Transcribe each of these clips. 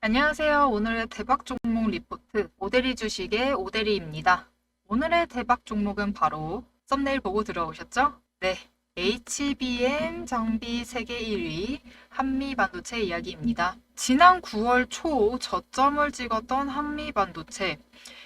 안녕하세요. 오늘의 대박 종목 리포트 오대리 주식의 오대리입니다. 오늘의 대박 종목은 바로 썸네일 보고 들어오셨죠? 네. HBM 장비 세계 1위 한미반도체 이야기입니다. 지난 9월 초 저점을 찍었던 한미반도체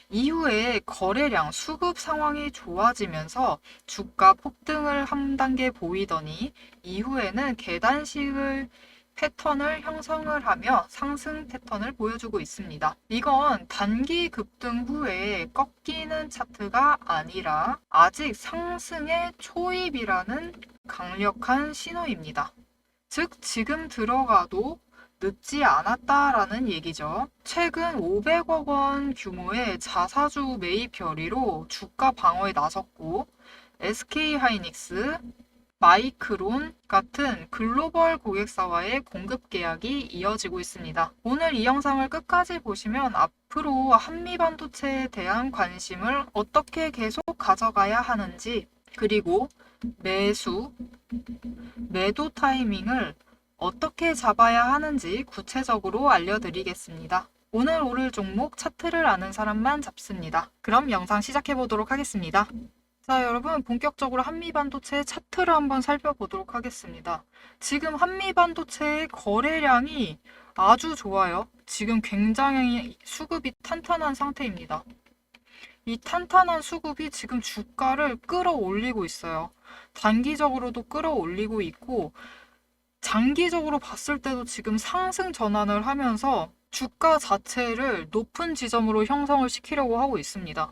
이후에 거래량 수급 상황이 좋아지면서 주가 폭등을 한 단계 보이더니 이후에는 계단식을 패턴을 형성을 하며 상승 패턴을 보여주고 있습니다. 이건 단기 급등 후에 꺾이는 차트가 아니라 아직 상승의 초입이라는 강력한 신호입니다. 즉, 지금 들어가도 늦지 않았다라는 얘기죠. 최근 500억 원 규모의 자사주 매입 결의로 주가 방어에 나섰고, SK하이닉스, 마이크론 같은 글로벌 고객사와의 공급 계약이 이어지고 있습니다. 오늘 이 영상을 끝까지 보시면 앞으로 한미반도체에 대한 관심을 어떻게 계속 가져가야 하는지, 그리고 매도 타이밍을 어떻게 잡아야 하는지 구체적으로 알려드리겠습니다. 오늘 오를 종목 차트를 아는 사람만 잡습니다. 그럼 영상 시작해 보도록 하겠습니다. 자, 여러분, 본격적으로 한미반도체의 차트를 한번 살펴보도록 하겠습니다. 지금 한미반도체의 거래량이 아주 좋아요. 지금 굉장히 수급이 탄탄한 상태입니다. 이 탄탄한 수급이 지금 주가를 끌어올리고 있어요. 단기적으로도 끌어올리고 있고, 장기적으로 봤을 때도 지금 상승 전환을 하면서 주가 자체를 높은 지점으로 형성을 시키려고 하고 있습니다.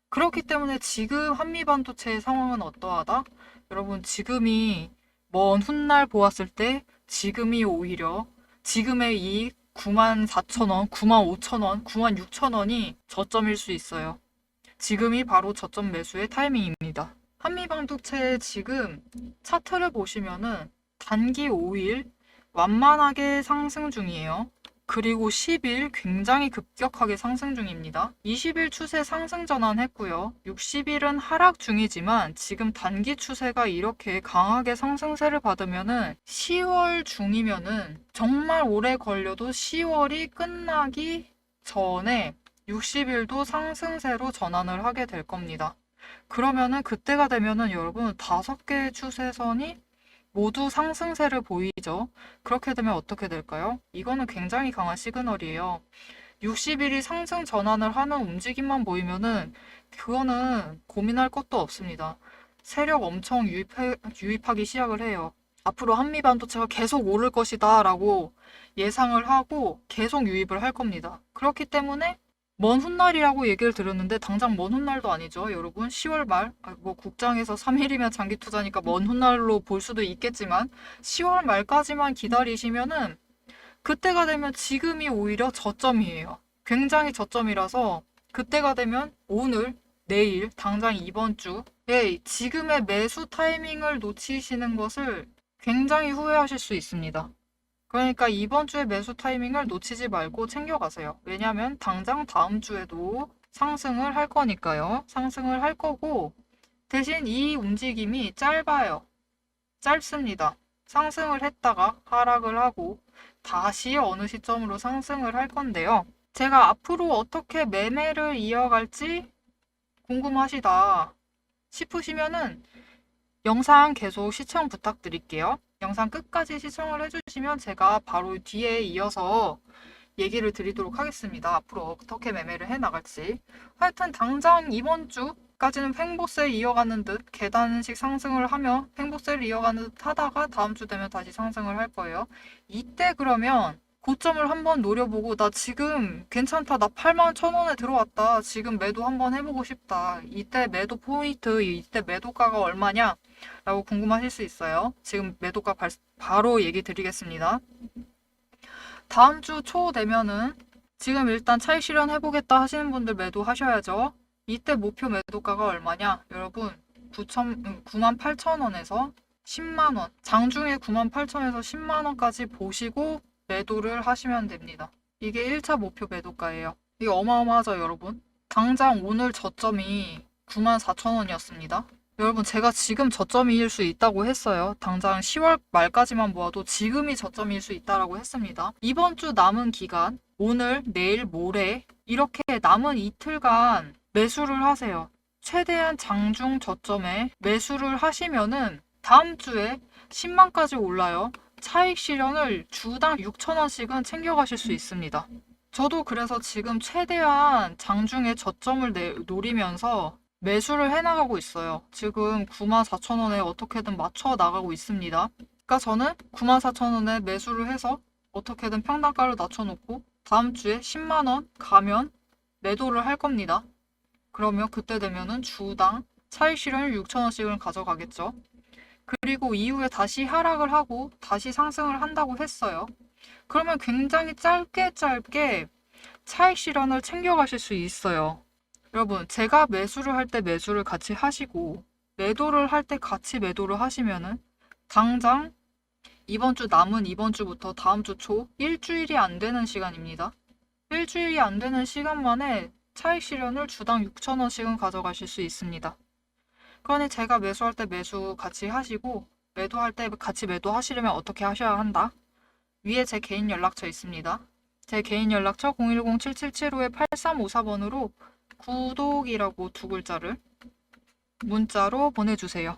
그렇기 때문에 지금 한미반도체의 상황은 어떠하다? 여러분, 지금이 먼 훗날 보았을 때 지금이 오히려 지금의 이 94,000원, 95,000원, 96,000원이 저점일 수 있어요. 지금이 바로 저점 매수의 타이밍입니다. 한미반도체 지금 차트를 보시면은 단기 5일 완만하게 상승 중이에요. 그리고 10일 굉장히 급격하게 상승 중입니다. 20일 추세 상승 전환했고요. 60일은 하락 중이지만 지금 단기 추세가 이렇게 강하게 상승세를 받으면은 10월 중이면은 정말 오래 걸려도 10월이 끝나기 전에 60일도 상승세로 전환을 하게 될 겁니다. 그러면은 그때가 되면은 여러분 5개의 추세선이 모두 상승세를 보이죠. 그렇게 되면 어떻게 될까요? 이거는 굉장히 강한 시그널이에요. 60일이 상승 전환을 하는 움직임만 보이면은 그거는 고민할 것도 없습니다. 세력 엄청 유입하기 시작을 해요. 앞으로 한미반도체가 계속 오를 것이다 라고 예상을 하고 계속 유입을 할 겁니다. 그렇기 때문에 먼 훗날이라고 얘기를 들었는데 당장 먼 훗날도 아니죠. 여러분 10월 말, 뭐 국장에서 3일이면 장기 투자니까 먼 훗날로 볼 수도 있겠지만 10월 말까지만 기다리시면은 그때가 되면 지금이 오히려 저점이에요. 굉장히 저점이라서 그때가 되면 오늘, 내일, 당장 이번 주에 지금의 매수 타이밍을 놓치시는 것을 굉장히 후회하실 수 있습니다. 그러니까 이번 주에 매수 타이밍을 놓치지 말고 챙겨가세요. 왜냐하면 당장 다음 주에도 상승을 할 거니까요. 상승을 할 거고 대신 이 움직임이 짧아요. 짧습니다. 상승을 했다가 하락을 하고 다시 어느 시점으로 상승을 할 건데요. 제가 앞으로 어떻게 매매를 이어갈지 궁금하시다 싶으시면은 영상 계속 시청 부탁드릴게요. 영상 끝까지 시청을 해주시면 제가 바로 뒤에 이어서 얘기를 드리도록 하겠습니다. 앞으로 어떻게 매매를 해나갈지. 하여튼 당장 이번 주까지는 횡보세 이어가는 듯 계단식 상승을 하며 횡보세를 이어가는 듯 하다가 다음 주 되면 다시 상승을 할 거예요. 이때 그러면 고점을 한번 노려보고 나 지금 괜찮다. 나 81,000원에 들어왔다. 지금 매도 한번 해보고 싶다. 이때 매도 포인트, 이때 매도가가 얼마냐? 라고 궁금하실 수 있어요. 지금 매도가 바로 얘기 드리겠습니다. 다음 주 초 되면은 지금 일단 차익 실현 해보겠다 하시는 분들 매도하셔야죠. 이때 목표 매도가가 얼마냐? 여러분 98,000원에서 10만원, 장중에 98,000원에서 10만원까지 보시고 매도를 하시면 됩니다. 이게 1차 목표 매도가예요. 이게 어마어마하죠, 여러분? 당장 오늘 저점이 94,000원이었습니다. 여러분, 제가 지금 저점일 수 있다고 했어요. 당장 10월 말까지만 모아도 지금이 저점일 수 있다라고 했습니다. 이번 주 남은 기간, 오늘, 내일, 모레 이렇게 남은 이틀간 매수를 하세요. 최대한 장중 저점에 매수를 하시면은 다음 주에 10만까지 올라요. 차익 실현을 주당 6,000원씩은 챙겨가실 수 있습니다. 저도 그래서 지금 최대한 장중에 저점을 노리면서 매수를 해나가고 있어요. 지금 94,000원에 어떻게든 맞춰 나가고 있습니다. 그러니까 저는 94,000원에 매수를 해서 어떻게든 평단가를 낮춰놓고 다음 주에 10만원 가면 매도를 할 겁니다. 그러면 그때 되면은 주당 차익 실현을 6,000원씩을 가져가겠죠. 그리고 이후에 다시 하락을 하고 다시 상승을 한다고 했어요. 그러면 굉장히 짧게 차익 실현을 챙겨가실 수 있어요. 여러분, 제가 매수를 할 때 매수를 같이 하시고 매도를 할 때 같이 매도를 하시면은 당장 이번 주부터 다음 주 초 일주일이 안 되는 시간입니다. 일주일이 안 되는 시간 만에 차익 실현을 주당 6,000원씩은 가져가실 수 있습니다. 그러니 제가 매수할 때 매수 같이 하시고 매도할 때 같이 매도하시려면 어떻게 하셔야 한다? 위에 제 개인 연락처 있습니다. 제 개인 연락처 010-7775-8354번으로 구독이라고 두 글자를 문자로 보내주세요.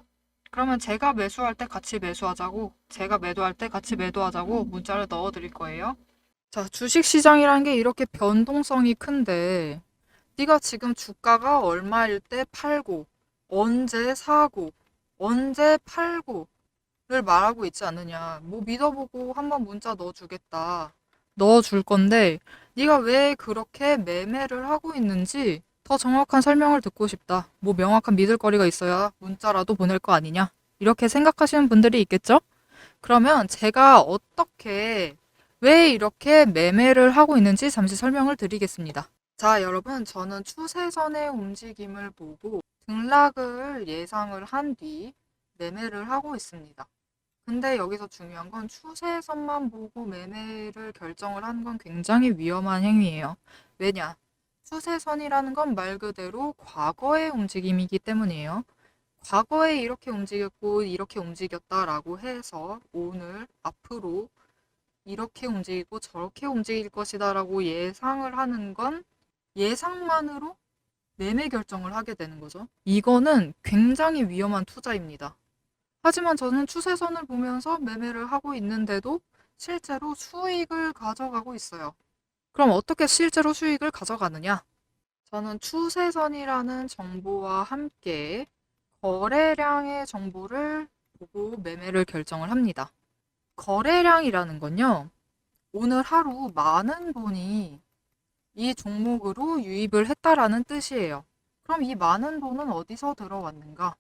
그러면 제가 매수할 때 같이 매수하자고, 제가 매도할 때 같이 매도하자고 문자를 넣어드릴 거예요. 자, 주식시장이라는 게 이렇게 변동성이 큰데 네가 지금 주가가 얼마일 때 팔고, 언제 사고, 언제 팔고 를 말하고 있지 않느냐. 뭐 믿어보고 한번 문자 넣어주겠다. 넣어줄 건데 네가 왜 그렇게 매매를 하고 있는지 더 정확한 설명을 듣고 싶다. 뭐 명확한 믿을 거리가 있어야 문자라도 보낼 거 아니냐. 이렇게 생각하시는 분들이 있겠죠? 그러면 제가 왜 이렇게 매매를 하고 있는지 잠시 설명을 드리겠습니다. 자, 여러분, 저는 추세선의 움직임을 보고 등락을 예상을 한 뒤 매매를 하고 있습니다. 근데 여기서 중요한 건 추세선만 보고 매매를 결정을 하는 건 굉장히 위험한 행위예요. 왜냐? 추세선이라는 건 말 그대로 과거의 움직임이기 때문이에요. 과거에 이렇게 움직였고 이렇게 움직였다라고 해서 오늘 앞으로 이렇게 움직이고 저렇게 움직일 것이다라고 예상을 하는 건 예상만으로 매매 결정을 하게 되는 거죠. 이거는 굉장히 위험한 투자입니다. 하지만 저는 추세선을 보면서 매매를 하고 있는데도 실제로 수익을 가져가고 있어요. 그럼 어떻게 실제로 수익을 가져가느냐? 저는 추세선이라는 정보와 함께 거래량의 정보를 보고 매매를 결정을 합니다. 거래량이라는 건요, 오늘 하루 많은 돈이 이 종목으로 유입을 했다라는 뜻이에요. 그럼 이 많은 돈은 어디서 들어왔는가?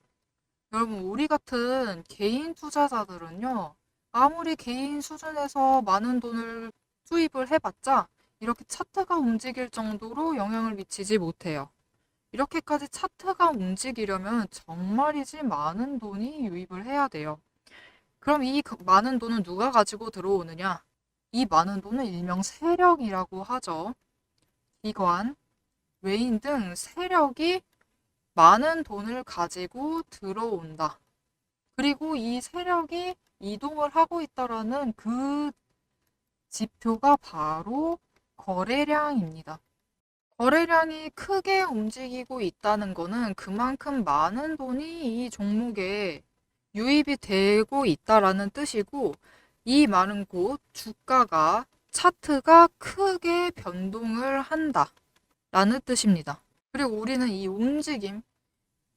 여러분, 우리 같은 개인 투자자들은요, 아무리 개인 수준에서 많은 돈을 투입을 해봤자 이렇게 차트가 움직일 정도로 영향을 미치지 못해요. 이렇게까지 차트가 움직이려면 정말이지 많은 돈이 유입을 해야 돼요. 그럼 이 많은 돈은 누가 가지고 들어오느냐? 이 많은 돈은 일명 세력이라고 하죠. 기관, 외인 등 세력이 많은 돈을 가지고 들어온다. 그리고 이 세력이 이동을 하고 있다라는 그 지표가 바로 거래량입니다. 거래량이 크게 움직이고 있다는 것은 그만큼 많은 돈이 이 종목에 유입이 되고 있다라는 뜻이고, 이 많은 곳 주가가 차트가 크게 변동을 한다라는 뜻입니다. 그리고 우리는 이 움직임,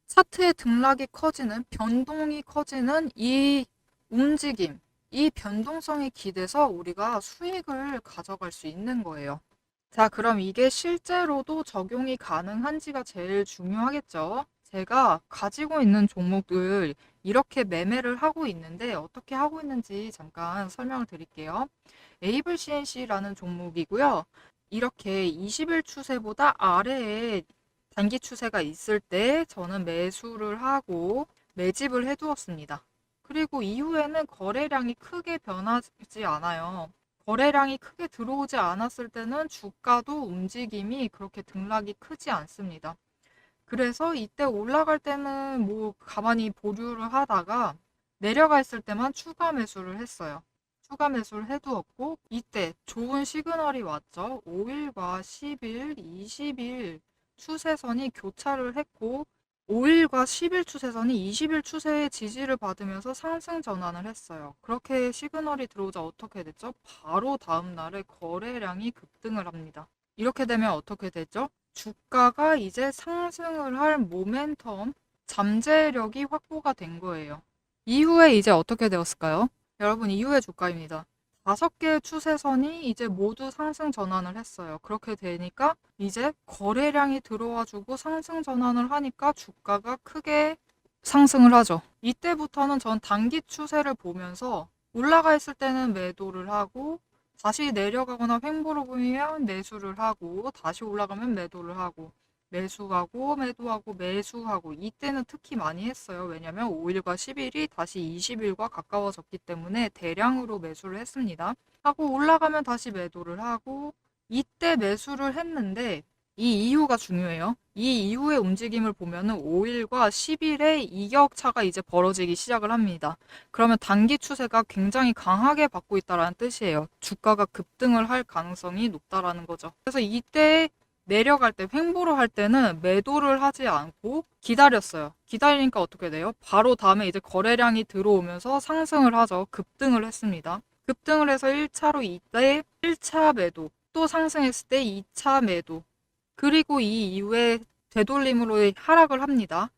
차트의 등락이 커지는, 변동이 커지는 이 움직임, 이 변동성에 기대서 우리가 수익을 가져갈 수 있는 거예요. 자, 그럼 이게 실제로도 적용이 가능한지가 제일 중요하겠죠. 제가 가지고 있는 종목을 이렇게 매매를 하고 있는데 어떻게 하고 있는지 잠깐 설명을 드릴게요. 에이블 CNC라는 종목이고요. 이렇게 20일 추세보다 아래에 단기 추세가 있을 때 저는 매수를 하고 매집을 해두었습니다. 그리고 이후에는 거래량이 크게 변하지 않아요. 거래량이 크게 들어오지 않았을 때는 주가도 움직임이 그렇게 등락이 크지 않습니다. 그래서 이때 올라갈 때는 뭐 가만히 보류를 하다가 내려가 있을 때만 추가 매수를 했어요. 추가 매수를 해두었고 이때 좋은 시그널이 왔죠. 5일과 10일, 20일 추세선이 교차를 했고 5일과 10일 추세선이 20일 추세의 지지를 받으면서 상승 전환을 했어요. 그렇게 시그널이 들어오자 어떻게 됐죠? 바로 다음 날에 거래량이 급등을 합니다. 이렇게 되면 어떻게 되죠? 주가가 이제 상승을 할 모멘텀, 잠재력이 확보가 된 거예요. 이후에 이제 어떻게 되었을까요? 여러분, 이후의 주가입니다. 5개의 추세선이 이제 모두 상승 전환을 했어요. 그렇게 되니까 이제 거래량이 들어와주고 상승 전환을 하니까 주가가 크게 상승을 하죠. 이때부터는 전 단기 추세를 보면서 올라가 있을 때는 매도를 하고 다시 내려가거나 횡보로 보이면 매수를 하고 다시 올라가면 매도를 하고 매수하고 매도하고 매수하고 이때는 특히 많이 했어요. 왜냐면 5일과 10일이 다시 20일과 가까워졌기 때문에 대량으로 매수를 했습니다. 하고 올라가면 다시 매도를 하고 이때 매수를 했는데 이 이유가 중요해요. 이 이후의 움직임을 보면은 5일과 10일의 이격차가 이제 벌어지기 시작을 합니다. 그러면 단기 추세가 굉장히 강하게 받고 있다는 뜻이에요. 주가가 급등을 할 가능성이 높다라는 거죠. 그래서 이때 내려갈 때 횡보를 할 때는 매도를 하지 않고 기다렸어요. 기다리니까 어떻게 돼요? 바로 다음에 이제 거래량이 들어오면서 상승을 하죠. 급등을 했습니다. 급등을 해서 1차로 이때 1차 매도, 또 상승했을 때 2차 매도, 그리고 이 이후에 되돌림으로 하락을 합니다.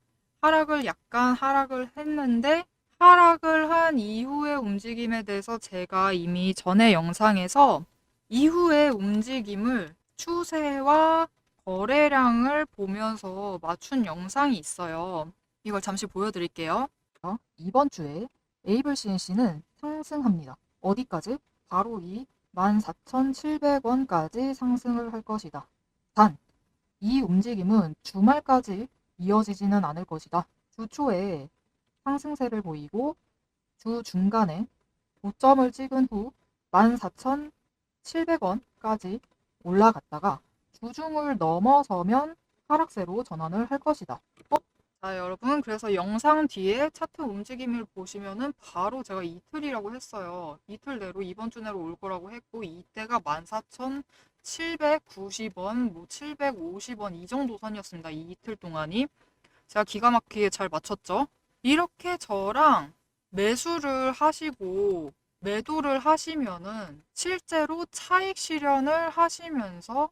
약간 하락을 했는데 하락을 한 이후의 움직임에 대해서 제가 이미 전에 영상에서 이후의 움직임을 추세와 거래량을 보면서 맞춘 영상이 있어요. 이걸 잠시 보여드릴게요. 이번 주에 에이블 CNC는 상승합니다. 어디까지? 바로 이 14,700원까지 상승을 할 것이다. 단, 이 움직임은 주말까지 이어지지는 않을 것이다. 주 초에 상승세를 보이고 주 중간에 고점을 찍은 후 14,700원까지 올라갔다가 주중을 넘어서면 하락세로 전환을 할 것이다. 자, 여러분, 그래서 영상 뒤에 차트 움직임을 보시면은 바로 제가 이틀이라고 했어요. 이틀 내로 이번 주 내로 올 거라고 했고 이때가 14,790원, 뭐 750원 이 정도 선이었습니다. 이 이틀 동안이. 제가 기가 막히게 잘 맞췄죠? 이렇게 저랑 매수를 하시고 매도를 하시면은 실제로 차익 실현을 하시면서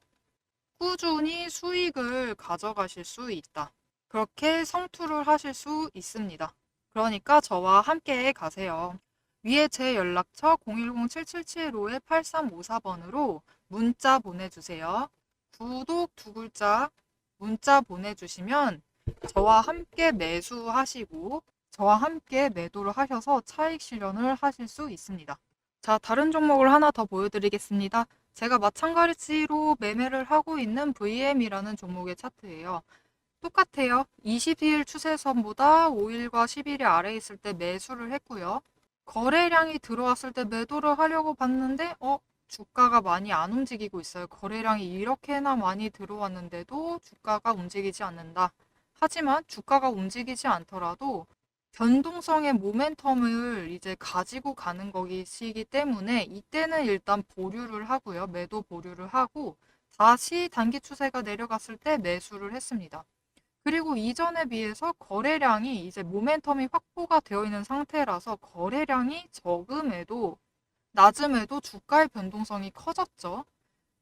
꾸준히 수익을 가져가실 수 있다. 그렇게 성투를 하실 수 있습니다. 그러니까 저와 함께 가세요. 위에 제 연락처 010-7775-8354번으로 문자 보내주세요. 구독 2글자 문자 보내주시면 저와 함께 매수하시고 저와 함께 매도를 하셔서 차익 실현을 하실 수 있습니다. 자, 다른 종목을 하나 더 보여드리겠습니다. 제가 마찬가지로 매매를 하고 있는 VM이라는 종목의 차트예요. 똑같아요. 20일 추세선보다 5일과 10일이 아래에 있을 때 매수를 했고요. 거래량이 들어왔을 때 매도를 하려고 봤는데 주가가 많이 안 움직이고 있어요. 거래량이 이렇게나 많이 들어왔는데도 주가가 움직이지 않는다. 하지만 주가가 움직이지 않더라도 변동성의 모멘텀을 이제 가지고 가는 것이기 때문에 이때는 일단 보류를 하고요. 매도 보류를 하고 다시 단기 추세가 내려갔을 때 매수를 했습니다. 그리고 이전에 비해서 거래량이 이제 모멘텀이 확보가 되어 있는 상태라서 거래량이 적음에도 낮음에도 주가의 변동성이 커졌죠.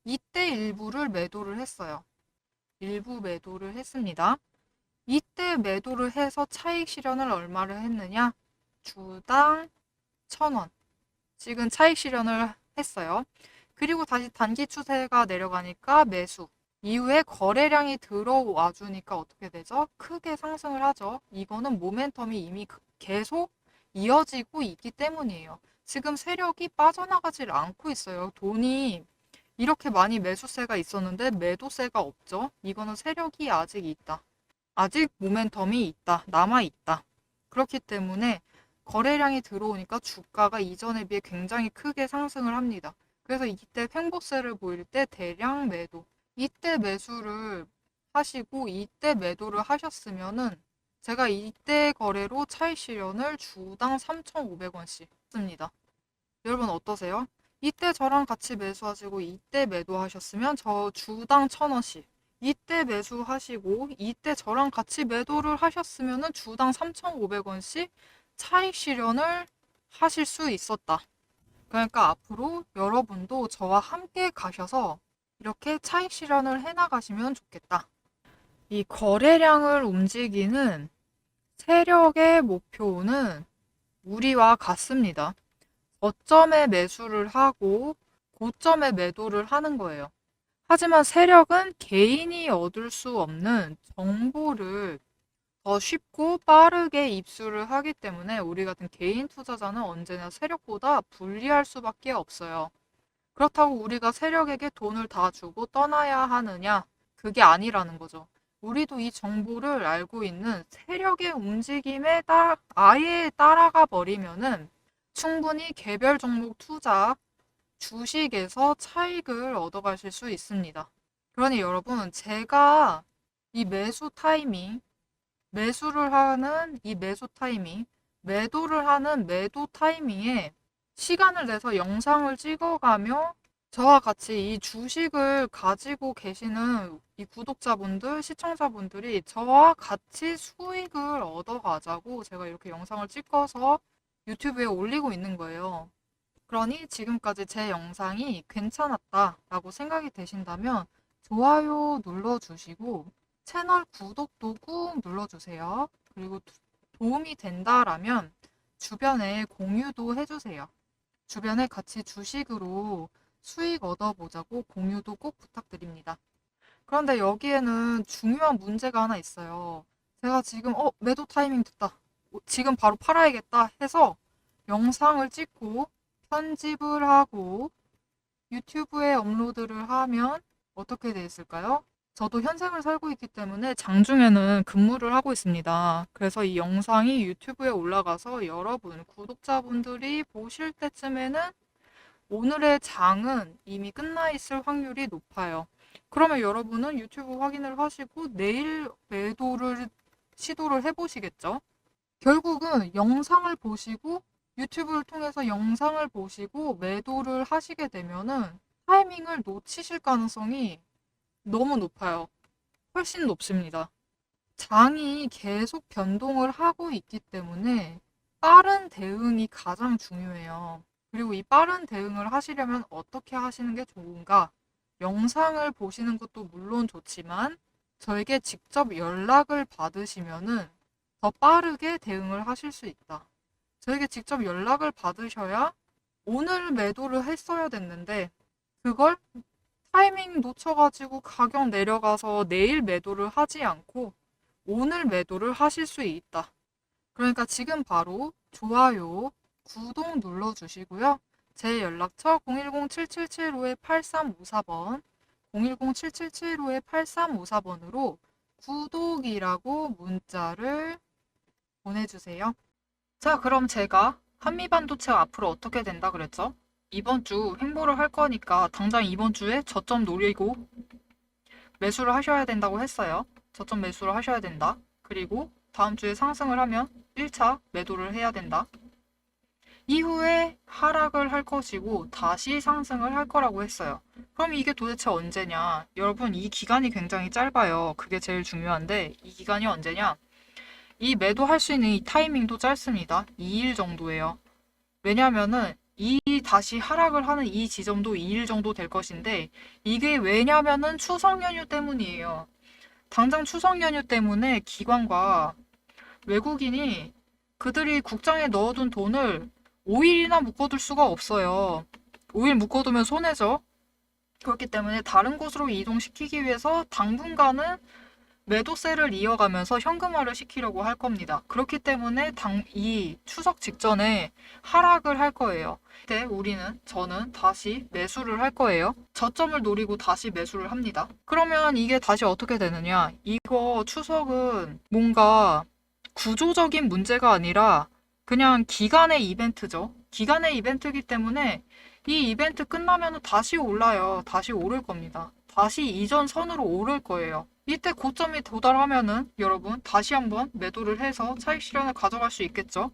이때 일부를 매도를 했어요. 일부 매도를 했습니다. 이때 매도를 해서 차익 실현을 얼마를 했느냐? 주당 1,000원. 지금 차익 실현을 했어요. 그리고 다시 단기 추세가 내려가니까 매수. 이후에 거래량이 들어와 주니까 어떻게 되죠? 크게 상승을 하죠. 이거는 모멘텀이 이미 계속 이어지고 있기 때문이에요. 지금 세력이 빠져나가질 않고 있어요. 돈이 이렇게 많이 매수세가 있었는데 매도세가 없죠. 이거는 세력이 아직 있다. 아직 모멘텀이 있다. 남아있다. 그렇기 때문에 거래량이 들어오니까 주가가 이전에 비해 굉장히 크게 상승을 합니다. 그래서 이때 횡보세를 보일 때 대량 매도. 이때 매수를 하시고 이때 매도를 하셨으면은 제가 이때 거래로 차익 실현을 주당 3,500원씩 씁니다. 여러분 어떠세요? 이때 저랑 같이 매수하시고 이때 매도하셨으면 저 주당 1,000원씩, 이때 매수하시고 이때 저랑 같이 매도를 하셨으면 주당 3,500원씩 차익 실현을 하실 수 있었다. 그러니까 앞으로 여러분도 저와 함께 가셔서 이렇게 차익 실현을 해나가시면 좋겠다. 이 거래량을 움직이는 세력의 목표는 우리와 같습니다. 저점에 매수를 하고 고점에 매도를 하는 거예요. 하지만 세력은 개인이 얻을 수 없는 정보를 더 쉽고 빠르게 입수를 하기 때문에 우리 같은 개인 투자자는 언제나 세력보다 불리할 수밖에 없어요. 그렇다고 우리가 세력에게 돈을 다 주고 떠나야 하느냐? 그게 아니라는 거죠. 우리도 이 정보를 알고 있는 세력의 움직임에 아예 따라가 버리면은 충분히 개별 종목 투자, 주식에서 차익을 얻어가실 수 있습니다. 그러니 여러분, 제가 이 매수 타이밍, 매수를 하는 이 매수 타이밍, 매도를 하는 매도 타이밍에 시간을 내서 영상을 찍어가며 저와 같이 이 주식을 가지고 계시는 이 구독자분들, 시청자분들이 저와 같이 수익을 얻어가자고 제가 이렇게 영상을 찍어서 유튜브에 올리고 있는 거예요. 그러니 지금까지 제 영상이 괜찮았다라고 생각이 되신다면 좋아요 눌러주시고 채널 구독도 꾹 눌러주세요. 그리고 도움이 된다라면 주변에 공유도 해주세요. 주변에 같이 주식으로 수익 얻어보자고 공유도 꼭 부탁드립니다. 그런데 여기에는 중요한 문제가 하나 있어요. 제가 지금 매도 타이밍 됐다. 지금 바로 팔아야겠다 해서 영상을 찍고 편집을 하고 유튜브에 업로드를 하면 어떻게 돼 있을까요? 저도 현생을 살고 있기 때문에 장중에는 근무를 하고 있습니다. 그래서 이 영상이 유튜브에 올라가서 여러분, 구독자분들이 보실 때쯤에는 오늘의 장은 이미 끝나 있을 확률이 높아요. 그러면 여러분은 유튜브 확인을 하시고 내일 매도를 시도를 해보시겠죠? 결국은 영상을 보시고 유튜브를 통해서 영상을 보시고 매도를 하시게 되면은 타이밍을 놓치실 가능성이 너무 높아요. 훨씬 높습니다. 장이 계속 변동을 하고 있기 때문에 빠른 대응이 가장 중요해요. 그리고 이 빠른 대응을 하시려면 어떻게 하시는 게 좋은가? 영상을 보시는 것도 물론 좋지만 저에게 직접 연락을 받으시면은 더 빠르게 대응을 하실 수 있다. 저에게 직접 연락을 받으셔야 오늘 매도를 했어야 됐는데 그걸 타이밍 놓쳐가지고 가격 내려가서 내일 매도를 하지 않고 오늘 매도를 하실 수 있다. 그러니까 지금 바로 좋아요, 구독 눌러주시고요. 제 연락처 010-7775-8354번, 010-7775-8354번으로 구독이라고 문자를 보내주세요. 자, 그럼 제가 한미반도체가 앞으로 어떻게 된다 그랬죠? 이번 주 횡보를 할 거니까 당장 이번 주에 저점 노리고 매수를 하셔야 된다고 했어요. 저점 매수를 하셔야 된다. 그리고 다음 주에 상승을 하면 1차 매도를 해야 된다. 이후에 하락을 할 것이고 다시 상승을 할 거라고 했어요. 그럼 이게 도대체 언제냐? 여러분, 이 기간이 굉장히 짧아요. 그게 제일 중요한데 이 기간이 언제냐? 이 매도할 수 있는 이 타이밍도 짧습니다. 2일 정도예요. 왜냐면은 이 다시 하락을 하는 이 지점도 2일 정도 될 것인데 이게 왜냐면은 추석 연휴 때문이에요. 당장 추석 연휴 때문에 기관과 외국인이 그들이 국장에 넣어둔 돈을 5일이나 묶어둘 수가 없어요. 5일 묶어두면 손해죠. 그렇기 때문에 다른 곳으로 이동시키기 위해서 당분간은 매도세를 이어가면서 현금화를 시키려고 할 겁니다. 그렇기 때문에 이 추석 직전에 하락을 할 거예요. 그때 저는 다시 매수를 할 거예요. 저점을 노리고 다시 매수를 합니다. 그러면 이게 다시 어떻게 되느냐? 이거 추석은 뭔가 구조적인 문제가 아니라 그냥 기간의 이벤트죠. 기간의 이벤트이기 때문에 이 이벤트 끝나면 다시 올라요. 다시 오를 겁니다. 다시 이전 선으로 오를 거예요. 이때 고점이 도달하면은 여러분 다시 한번 매도를 해서 차익 실현을 가져갈 수 있겠죠.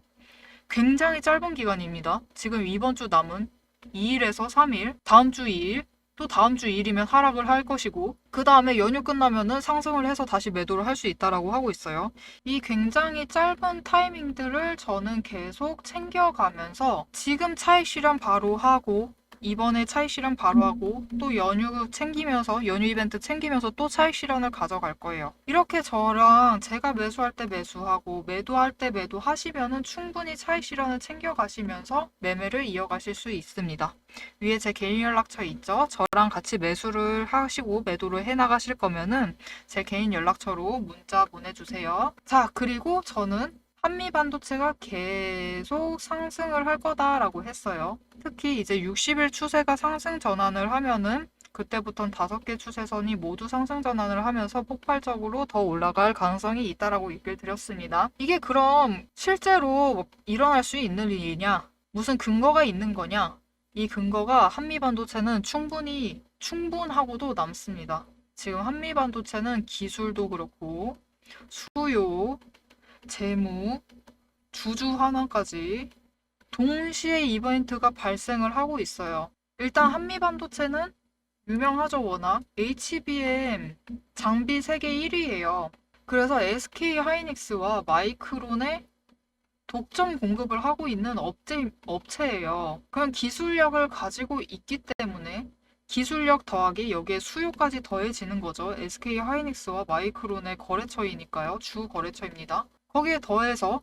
굉장히 짧은 기간입니다. 지금 이번 주 남은 2일에서 3일, 다음 주 2일, 또 다음 주 2일이면 하락을 할 것이고 그 다음에 연휴 끝나면은 상승을 해서 다시 매도를 할 수 있다라고 하고 있어요. 이 굉장히 짧은 타이밍들을 저는 계속 챙겨가면서 지금 차익 실현 바로 하고 이번에 차익 실현 바로 하고 또 연휴 챙기면서 연휴 이벤트 챙기면서 또 차익 실현을 가져갈 거예요. 이렇게 저랑 제가 매수할 때 매수하고 매도할 때 매도하시면은 충분히 차익 실현을 챙겨가시면서 매매를 이어가실 수 있습니다. 위에 제 개인 연락처 있죠? 저랑 같이 매수를 하시고 매도를 해나가실 거면은 제 개인 연락처로 문자 보내주세요. 자, 그리고 저는 한미 반도체가 계속 상승을 할 거다라고 했어요. 특히 이제 60일 추세가 상승 전환을 하면은 그때부터는 5개 추세선이 모두 상승 전환을 하면서 폭발적으로 더 올라갈 가능성이 있다라고 얘기를 드렸습니다. 이게 그럼 실제로 일어날 수 있는 일이냐? 무슨 근거가 있는 거냐? 이 근거가 한미 반도체는 충분하고도 남습니다. 지금 한미 반도체는 기술도 그렇고 수요, 재무, 주주 환원까지 동시에 이벤트가 발생을 하고 있어요. 일단 한미반도체는 유명하죠, 워낙. HBM 장비 세계 1위예요. 그래서 SK 하이닉스와 마이크론의 독점 공급을 하고 있는 업체예요. 그런 기술력을 가지고 있기 때문에 기술력 더하기 여기에 수요까지 더해지는 거죠. SK 하이닉스와 마이크론의 거래처이니까요. 주 거래처입니다. 거기에 더해서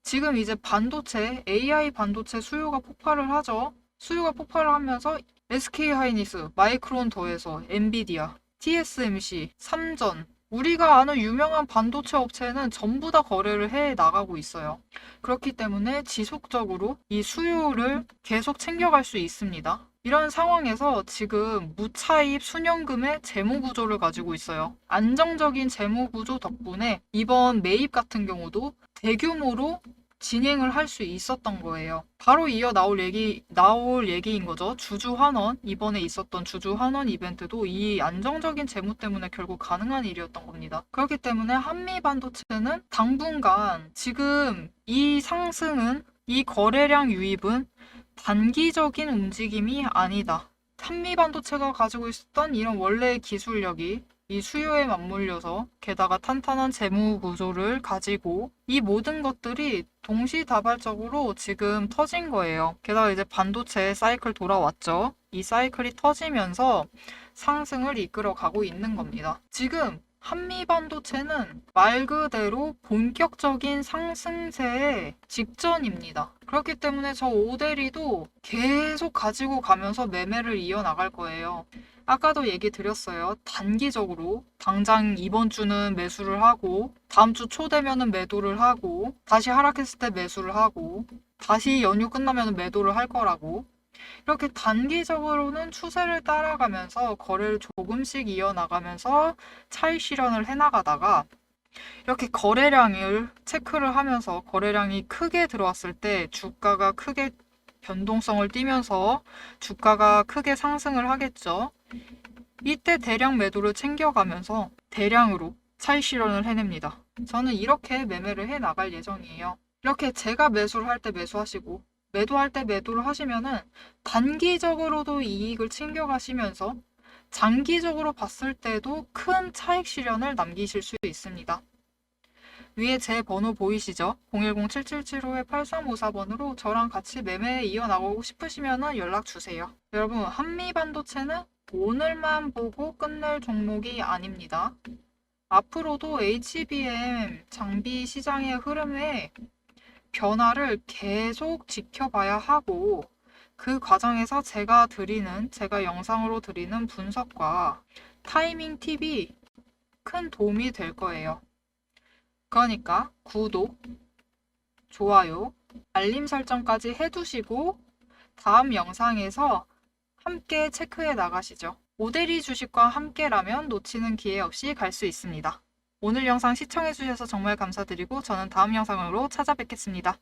지금 이제 반도체, AI 반도체 수요가 폭발을 하죠. 수요가 폭발을 하면서 SK 하이닉스, 마이크론 더해서 엔비디아, TSMC, 삼전, 우리가 아는 유명한 반도체 업체는 전부 다 거래를 해 나가고 있어요. 그렇기 때문에 지속적으로 이 수요를 계속 챙겨갈 수 있습니다. 이런 상황에서 지금 무차입 순연금의 재무 구조를 가지고 있어요. 안정적인 재무 구조 덕분에 이번 매입 같은 경우도 대규모로 진행을 할 수 있었던 거예요. 바로 이어 나올 얘기인 거죠. 주주 환원, 이번에 있었던 주주 환원 이벤트도 이 안정적인 재무 때문에 결국 가능한 일이었던 겁니다. 그렇기 때문에 한미 반도체는 당분간 지금 이 상승은, 이 거래량 유입은 단기적인 움직임이 아니다. 한미 반도체가 가지고 있었던 이런 원래의 기술력이 이 수요에 맞물려서 게다가 탄탄한 재무 구조를 가지고 이 모든 것들이 동시다발적으로 지금 터진 거예요. 게다가 이제 반도체 사이클 돌아왔죠. 이 사이클이 터지면서 상승을 이끌어 가고 있는 겁니다. 지금 한미 반도체는 말 그대로 본격적인 상승세의 직전입니다. 그렇기 때문에 저 오데리도 계속 가지고 가면서 매매를 이어나갈 거예요. 아까도 얘기 드렸어요. 단기적으로 당장 이번 주는 매수를 하고 다음 주 초 되면은 매도를 하고 다시 하락했을 때 매수를 하고 다시 연휴 끝나면 매도를 할 거라고. 이렇게 단기적으로는 추세를 따라가면서 거래를 조금씩 이어나가면서 차익 실현을 해나가다가 이렇게 거래량을 체크를 하면서 거래량이 크게 들어왔을 때 주가가 크게 변동성을 띠면서 주가가 크게 상승을 하겠죠. 이때 대량 매도를 챙겨가면서 대량으로 차익 실현을 해냅니다. 저는 이렇게 매매를 해 나갈 예정이에요. 이렇게 제가 매수를 할 때 매수하시고 매도할 때 매도를 하시면은 단기적으로도 이익을 챙겨가시면서 장기적으로 봤을 때도 큰 차익 실현을 남기실 수 있습니다. 위에 제 번호 보이시죠? 010-7775-8354번으로 저랑 같이 매매 이어나가고 싶으시면 연락 주세요. 여러분, 한미반도체는 오늘만 보고 끝낼 종목이 아닙니다. 앞으로도 HBM 장비 시장의 흐름에 변화를 계속 지켜봐야 하고 그 과정에서 제가 영상으로 드리는 분석과 타이밍 팁이 큰 도움이 될 거예요. 그러니까 구독, 좋아요, 알림 설정까지 해두시고 다음 영상에서 함께 체크해 나가시죠. 오데리 주식과 함께라면 놓치는 기회 없이 갈 수 있습니다. 오늘 영상 시청해 주셔서 정말 감사드리고 저는 다음 영상으로 찾아뵙겠습니다.